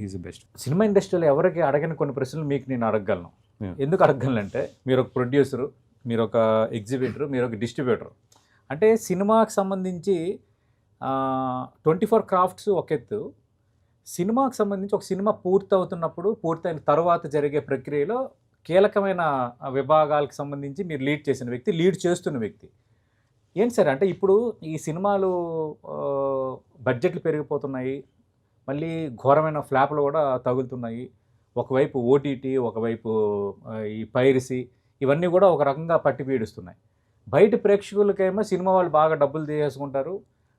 Is best. Cinema ఇండస్ట్రీలో ఎవరికి అడగని కొన్ని ప్రశ్నలు మీకు నేను అడగగలను. ఎందుకు అడగగలనంటే మీరు ఒక ప్రొడ్యూసరు, మీరు ఒక ఎగ్జిబిటర్, మీరు ఒక డిస్ట్రిబ్యూటర్. అంటే సినిమాకి సంబంధించి 24 క్రాఫ్ట్స్ ఒక ఎత్తు, సినిమాకి సంబంధించి ఒక సినిమా పూర్తవుతున్నప్పుడు పూర్తయిన తర్వాత జరిగే ప్రక్రియలో కీలకమైన విభాగాలకు సంబంధించి మీరు లీడ్ చేసిన వ్యక్తి, లీడ్ చేస్తున్న వ్యక్తి. ఏంటి సార్ అంటే ఇప్పుడు ఈ సినిమాలు బడ్జెట్లు పెరిగిపోతున్నాయి, మళ్ళీ ఘోరమైన ఫ్లాప్లు కూడా తగులుతున్నాయి. ఒకవైపు ఓటీటీ, ఒకవైపు ఈ పైరసీ, ఇవన్నీ కూడా ఒక రకంగా పట్టి పీడిస్తున్నాయి. బయట ప్రేక్షకులకేమో సినిమా వాళ్ళు బాగా డబ్బులు తీసేసుకుంటారు,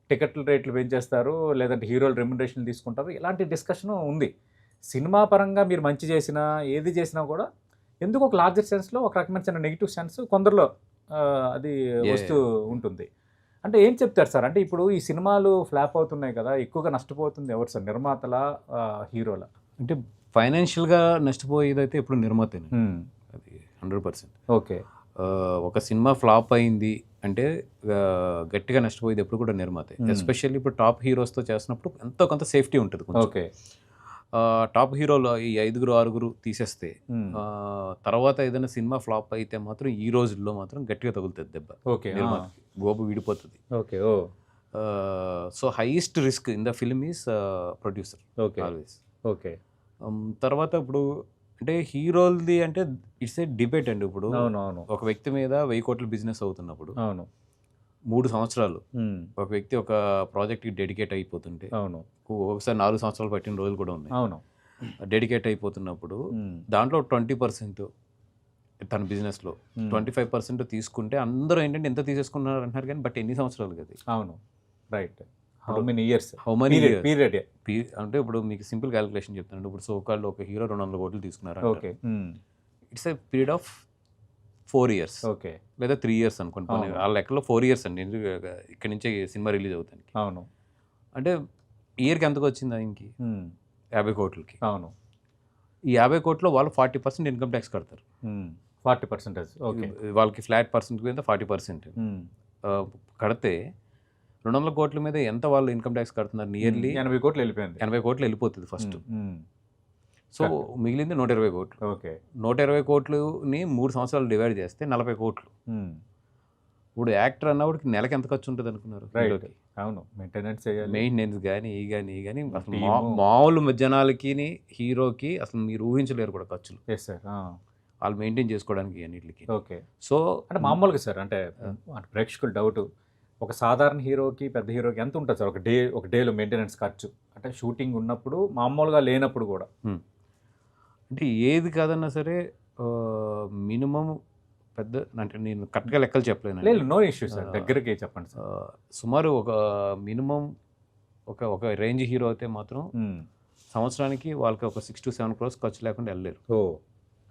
టికెట్ల రేట్లు పెంచేస్తారు, లేదంటే హీరోలు రెమ్యునరేషన్లు తీసుకుంటారు. ఇలాంటి డిస్కషన్ ఉంది. సినిమా పరంగా మీరు మంచి చేసినా ఏది చేసినా కూడా ఎందుకు ఒక లార్జర్ సెన్స్లో ఒక రకమైన చిన్న నెగిటివ్ సెన్స్ కొందరిలో అది వస్తూ ఉంటుంది. అంటే ఏం చెప్తారు సార్? అంటే ఇప్పుడు ఈ సినిమాలు ఫ్లాప్ అవుతున్నాయి కదా, ఎక్కువగా నష్టపోతుంది ఎవరు సార్, నిర్మాతల, హీరోల? అంటే ఫైనాన్షియల్గా నష్టపోయేదైతే ఇప్పుడు నిర్మాతనే, అది 100%. ఓకే. ఒక సినిమా ఫ్లాప్ అయింది అంటే గట్టిగా నష్టపోయేది ఎప్పుడు కూడా నిర్మాతే. ఎస్పెషల్లీ ఇప్పుడు టాప్ హీరోస్తో చేసినప్పుడు ఎంతో కొంత సేఫ్టీ ఉంటుంది. ఓకే. టాప్ హీరోలు ఈ 5-6 తీసేస్తే తర్వాత ఏదైనా సినిమా ఫ్లాప్ అయితే మాత్రం ఈ రోజుల్లో మాత్రం గట్టిగా తగులుతుంది దెబ్బ. ఓకే. నిర్మాతకి గోబు విడిపోతుంది. Okay. So highest risk in the film is producer always. Okay. తర్వాత ఇప్పుడు అంటే హీరోలది అంటే ఇట్స్ ఏ డిబేట్ అండి. ఇప్పుడు ఒక వ్యక్తి మీద 1000 కోట్ల బిజినెస్ అవుతున్నప్పుడు 3 సంవత్సరాలు ఒక వ్యక్తి ఒక ప్రాజెక్ట్కి డెడికేట్ అయిపోతుంటే, ఒకసారి 4 సంవత్సరాలు పట్టిన రోజులు కూడా ఉన్నాయి. డెడికేట్ అయిపోతున్నప్పుడు దాంట్లో 20% తన బిజినెస్లో 25% తీసుకుంటే అందరూ ఏంటంటే ఎంత తీసేసుకున్నారు అంటున్నారు, కానీ బట్ ఎన్ని సంవత్సరాలు కదా? అవును, right. How many years period అంటే ఇప్పుడు మీకు సింపుల్ క్యాలిక్యులేషన్ చెప్తాను. ఇప్పుడు సోకాళ్ళు ఒక హీరో 200 కోట్లు తీసుకున్నారు. Okay. It's a period of 4 years. Okay. లేదా 3 years అనుకోండి. వాళ్ళ లెక్కలో 4 years అండి ఇక్కడ నుంచే సినిమా రిలీజ్ అవుతానికి. అవును. అంటే ఇయర్కి ఎంతకు వచ్చింది ఆయనకి? 50 కోట్లకి. అవును. ఈ 50 కోట్లో వాళ్ళు 40% ఇన్కమ్ ట్యాక్స్ కడతారు. 40%. ఓకే. వాళ్ళకి ఫ్లాట్ పర్సెంట్ మీద 40% కడితే 200 కోట్ల మీద ఎంత వాళ్ళు ఇన్కమ్ ట్యాక్స్ కడుతున్నారు? నియర్లీ 80 కోట్లు వెళ్ళిపోయింది. 80 కోట్లు వెళ్ళిపోతుంది ఫస్ట్. సో మిగిలింది 120 కోట్లు. ఓకే. 120 కోట్లుని 3 సంవత్సరాలు డివైడ్ చేస్తే 40 కోట్లు. ఇప్పుడు యాక్టర్ అన్నవాడికి నెలకి ఎంత ఖర్చు ఉంటుంది అనుకున్నారు? అవును, మెయింటెనెన్స్ కానీ కానీ అసలు మామూలు జనాలకి హీరోకి అసలు మీరు ఊహించలేరు కూడా ఖర్చులు. వాళ్ళు మెయింటైన్ చేసుకోవడానికి అన్నిటికి. ఓకే. సో అంటే మామూలుగా సార్ అంటే ప్రేక్షకుల డౌట్, ఒక సాధారణ హీరోకి పెద్ద హీరోకి ఎంత ఉంటుంది సార్ ఒక డేలో మెయింటెనెన్స్ ఖర్చు? అంటే షూటింగ్ ఉన్నప్పుడు, మామూలుగా లేనప్పుడు కూడా. అంటే ఏది కాదన్నా సరే మినిమం పెద్ద, అంటే నేను కరెక్ట్గా లెక్కలు చెప్పలేను. లేదు, నో ఇష్యూ సార్, దగ్గరికి చెప్పండి సార్. సుమారు ఒక మినిమం ఒక రేంజ్ హీరో అయితే మాత్రం సంవత్సరానికి వాళ్ళకి ఒక 6 to 7 crores ఖర్చు లేకుండా వెళ్ళలేరు.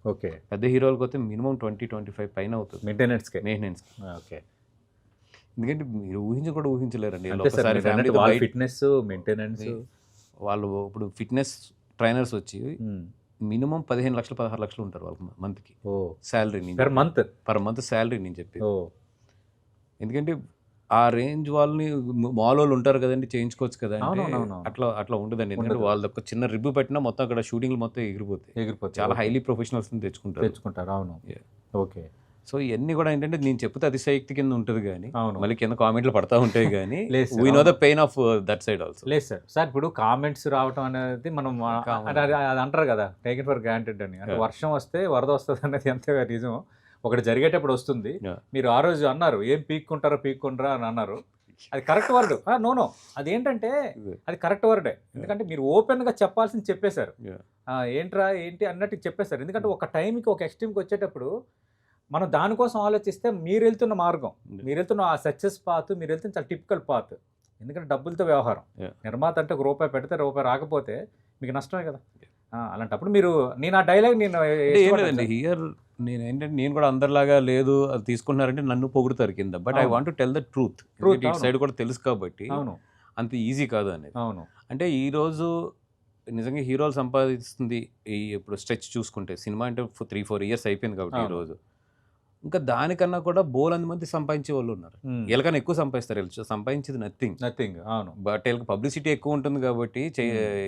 ఓకే. పెద్ద హీరోలకు అయితే మినిమం 20-25 పైన అవుతుంది మెయింటెనెన్స్. ఓకే. ఎందుకంటే మీరు కూడా ఊహించలేరండి. ఫిట్నెస్ మెయింటెనెన్స్ వాళ్ళు ఇప్పుడు ఫిట్నెస్ ట్రైనర్స్ వచ్చి మినిమం 15 లక్షలు 16 లక్షలు ఉంటారు వాళ్ళకి మంత్కి శాలరీ. పర్ మంత్ శాలరీ నేను చెప్పి. ఎందుకంటే ఆ రేంజ్ వాళ్ళని మాల్ వాళ్ళు ఉంటారు కదండి, చేయించుకోవచ్చు కదా. అట్లా ఉండదండి. ఎందుకంటే వాళ్ళ ఒక చిన్న రిబ్బు పెట్టినా మొత్తం అక్కడ షూటింగ్లు మొత్తం ఎగిరిపోతాయి. చాలా హైలీ ప్రొఫెషనల్స్ తెచ్చుకుంటారు. అవును. ఓకే. సో ఇవన్నీ కూడా ఏంటంటే నేను చెప్తే అతిశయక్తి కింద ఉంటుంది, కానీ మళ్ళీ కింద కామెంట్లు పడతా ఉంటాయి, కానీ we know the pain of that side also. లేదు సార్ ఇప్పుడు కామెంట్స్ రావటం అనేది మనం అది అంటారు కదా, టేక్ ఇట్ ఫర్ గ్రాంటెడ్ అని. అంటే వర్షం వస్తే వరద వస్తుంది అనేది ఎంత నిజం. ఒకటి జరిగేటప్పుడు వస్తుంది. మీరు ఆ రోజు అన్నారు ఏం పీక్కుంటారా అని అన్నారు. అది కరెక్ట్ వర్డ్. నో అదేంటంటే అది కరెక్ట్ వర్డే. ఎందుకంటే మీరు ఓపెన్గా చెప్పాల్సింది చెప్పేశారు. ఏంటి అన్నట్టు చెప్పేశారు. ఎందుకంటే ఒక టైంకి ఒక ఎక్స్ట్రీమ్కి వచ్చేటప్పుడు మనం దానికోసం ఆలోచిస్తే మీరు వెళ్తున్న మార్గం, మీరు వెళ్తున్న ఆ సక్సెస్ పాత్, మీరు వెళ్తున్న చాలా టిపికల్ పాత్. ఎందుకంటే డబ్బులతో వ్యవహారం. నిర్మాత అంటే ₹1 పెడితే ₹1 రాకపోతే మీకు నష్టమే కదా. అలాంటప్పుడు నేను ఆ డైలాగ్ హియర్ నేను ఏంటంటే నేను కూడా అందరిలాగా లేదు అది తీసుకుంటున్నారంటే నన్ను పొగుడుతారు కింద. But I want to tell the truth. ఇటు సైడ్ కూడా తెలుసు కాబట్టి అంత ఈజీ కాదు అనేది. అంటే ఈరోజు నిజంగా హీరోలు సంపాదిస్తుంది ఇప్పుడు స్ట్రెచ్ చూసుకుంటే సినిమా అంటే 3-4 years అయిపోయింది కాబట్టి ఈరోజు ఇంకా దానికన్నా కూడా బోలంది మంది సంపాదించే వాళ్ళు ఉన్నారు. వీళ్ళకన్నా ఎక్కువ సంపాదిస్తారు. వీళ్ళు సంపాదించేది నథింగ్. అవును. బట్ వీళ్ళకి పబ్లిసిటీ ఎక్కువ ఉంటుంది కాబట్టి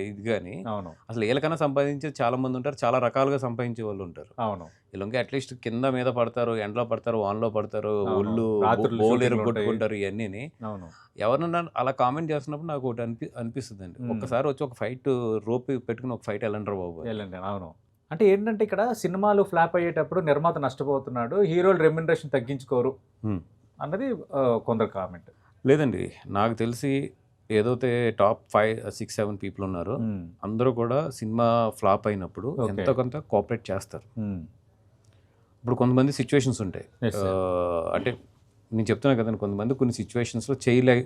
ఇది కానీ అవును. అసలు వీళ్ళకన్నా సంపాదించేది చాలా మంది ఉంటారు. చాలా రకాలుగా సంపాదించే వాళ్ళు ఉంటారు. అవును. వీళ్ళకి అట్లీస్ట్ కింద మీద పడతారు, ఎండలో పడతారు, వాన్లో పడతారు, అవును. ఒళ్ళు రాత్రులు బోలు షూటింగ్లు ఎరగొట్టుకుంటారు. ఇవన్నీ అవును. ఎవరన్నా అలా కామెంట్ చేస్తున్నప్పుడు నాకు ఒకటి అనిపిస్తుందండి, ఒక్కసారి వచ్చి ఒక ఫైట్ రోప్ పెట్టుకుని ఒక ఫైట్ వెళ్ళంటారు బాబు. వెళ్ళండి. అవును. అంటే ఏంటంటే ఇక్కడ సినిమాలు ఫ్లాప్ అయ్యేటప్పుడు నిర్మాత నష్టపోతున్నాడు, హీరోలు రెమ్యునరేషన్ తగ్గించుకోరు అన్నది కొందరు కామెంట్. లేదండి, నాకు తెలిసి ఏదైతే టాప్ 5, 6, 7 పీపుల్ ఉన్నారో అందరూ కూడా సినిమా ఫ్లాప్ అయినప్పుడు ఎంతో కొంత కోఆపరేట్ చేస్తారు. ఇప్పుడు కొంతమంది సిచ్యువేషన్స్ ఉంటాయి, అంటే నేను చెప్తున్నా కదండి, కొంతమంది కొన్ని సిచ్యువేషన్స్లో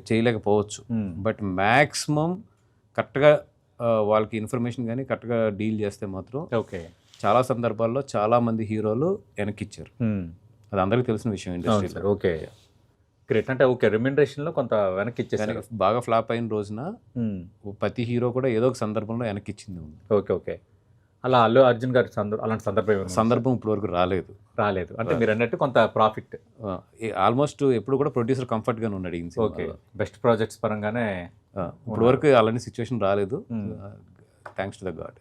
చేయలేకపోవచ్చు. బట్ మ్యాక్సిమం కరెక్ట్గా వాళ్ళకి ఇన్ఫర్మేషన్ కానీ కరెక్ట్గా డీల్ చేస్తే మాత్రం చాలా సందర్భాల్లో చాలా మంది హీరోలు వెనక్కిచ్చారు. అది అందరికీ తెలిసిన విషయం ఇండస్ట్రీలో. Okay, great. అంటే రెమ్యునరేషన్లో కొంత వెనక్కి ఇచ్చేసారు. బాగా ఫ్లాప్ అయిన రోజున ప్రతి హీరో కూడా ఏదో ఒక సందర్భంలో వెనక్కిచ్చింది ఉంది. ఓకే. అలా అల్లు అర్జున్ గారి అలాంటి సందర్భం ఇప్పుడు వరకు రాలేదు. అంటే మీరు అన్నట్టు కొంత ప్రాఫిట్ ఆల్మోస్ట్ ఎప్పుడు కూడా ప్రొడ్యూసర్ కంఫర్ట్గానే ఉన్నాడు. ఓకే, బెస్ట్ ప్రాజెక్ట్స్ పరంగానే ఇప్పుడు వరకు అలాంటి సిచ్యువేషన్ రాలేదు, థ్యాంక్స్ టు ద గాడ్.